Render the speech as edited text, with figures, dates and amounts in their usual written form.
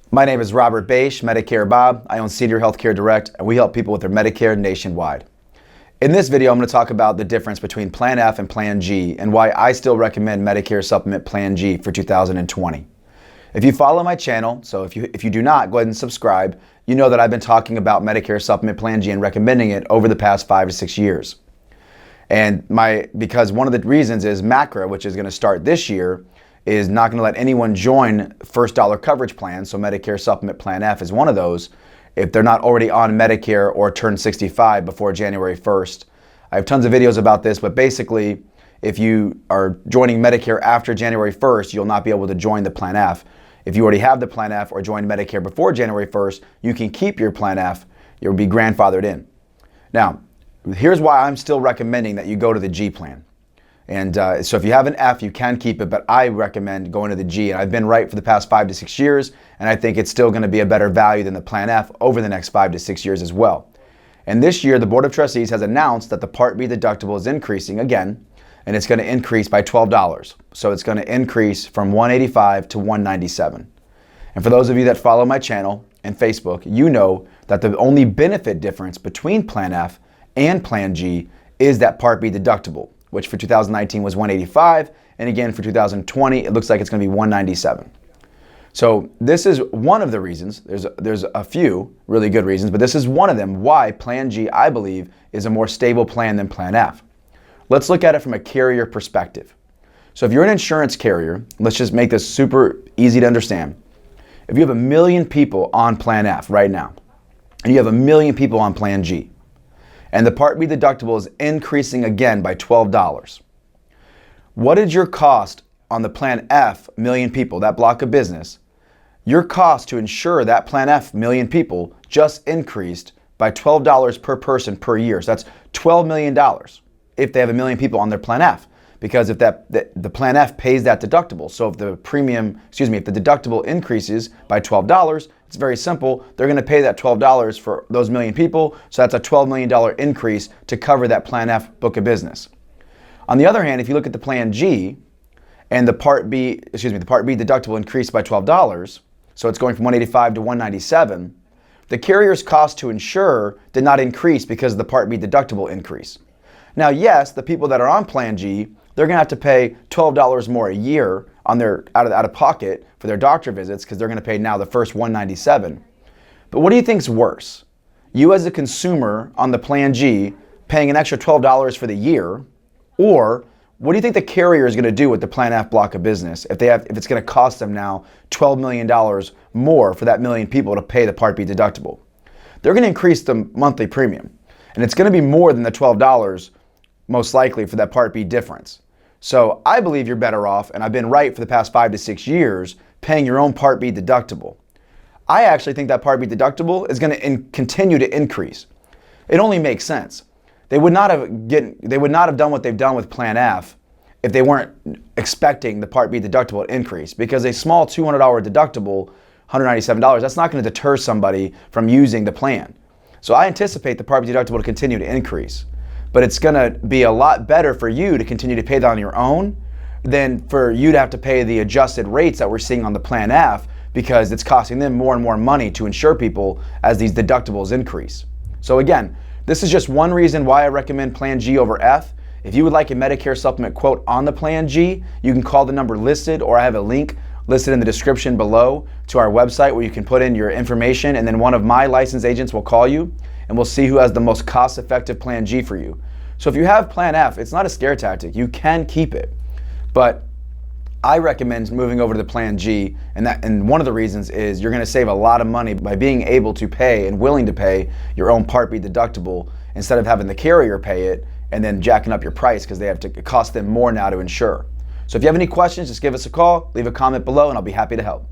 My name is Robert Bache, Medicare Bob. I own Senior Healthcare Direct, and we help people with their Medicare nationwide. In this video, I'm going to talk about the difference between Plan F and Plan G and why I still recommend Medicare Supplement Plan G for 2020. If you follow my channel, so if you do not, go ahead and subscribe, you know that I've been talking about Medicare Supplement Plan G and recommending it over the past 5 to 6 years. And because one of the reasons is MACRA, which is going to start this year, is not going to let anyone join first dollar coverage plans. So Medicare Supplement Plan F is one of those if they're not already on Medicare or turn 65 before January 1st. I have tons of videos about this, but basically if you are joining Medicare after January 1st, you'll not be able to join the Plan F. If you already have the Plan F or joined Medicare before January 1st, you can keep your Plan F. You'll be grandfathered in. Now, here's why I'm still recommending that you go to the G plan. And so if you have an F, you can keep it, but I recommend going to the G. And I've been right for the past 5 to 6 years, and I think it's still going to be a better value than the Plan F over the next 5 to 6 years as well. And this year, the Board of Trustees has announced that the Part B deductible is increasing again, and it's going to increase by $12. So it's going to increase from $185 to $197. And for those of you that follow my channel and Facebook, you know that the only benefit difference between Plan F and Plan G is that Part B deductible, which for 2019 was $185, and again for 2020 it looks like it's going to be $197. So this is one of the reasons. There's a few really good reasons, but this is one of them why Plan G, I believe, is a more stable plan than Plan F. Let's look at it from a carrier perspective. So if you're an insurance carrier, let's just make this super easy to understand. If you have 1 million people on Plan F right now, and you have 1 million people on Plan G, and the Part B deductible is increasing again by $12. What is your cost on the Plan F million people, that block of business? Your cost to insure that Plan F million people just increased by $12 per person per year. So that's $12 million if they have 1 million people on their Plan F. Because if the Plan F pays that deductible. So if the deductible increases by $12, it's very simple. They're going to pay that $12 for those 1 million people. So that's a $12 million increase to cover that Plan F book of business. On the other hand, if you look at the Plan G and the Part B deductible increased by $12, so it's going from $185 to $197, the carrier's cost to insure did not increase because of the Part B deductible increase. Now, yes, the people that are on Plan G, they're going to have to pay $12 more a year on their out of pocket for their doctor visits because they're going to pay now the first $197. But what do you think's worse? You as a consumer on the Plan G paying an extra $12 for the year, or what do you think the carrier is going to do with the Plan F block of business if it's going to cost them now $12 million more for that million people to pay the Part B deductible? They're going to increase the monthly premium, and it's going to be more than the $12 most likely for that Part B difference. So I believe you're better off, and I've been right for the past 5 to 6 years, paying your own Part B deductible. I actually think that Part B deductible is going to continue to increase. It only makes sense. They would not have done what they've done with Plan F if they weren't expecting the Part B deductible to increase, because a small $200 deductible, $197, that's not going to deter somebody from using the plan. So I anticipate the Part B deductible to continue to increase. But it's going to be a lot better for you to continue to pay that on your own than for you to have to pay the adjusted rates that we're seeing on the Plan F, because it's costing them more and more money to insure people as these deductibles increase. So again, this is just one reason why I recommend Plan G over F. If you would like a Medicare supplement quote on the Plan G, you can call the number listed, or I have a link listed in the description below to our website where you can put in your information, and then one of my licensed agents will call you and we'll see who has the most cost-effective Plan G for you. So if you have Plan F, it's not a scare tactic. You can keep it. But I recommend moving over to the Plan G, and one of the reasons is you're going to save a lot of money by being able to pay and willing to pay your own Part B deductible instead of having the carrier pay it and then jacking up your price because it costs them more now to insure. So if you have any questions, just give us a call, leave a comment below, and I'll be happy to help.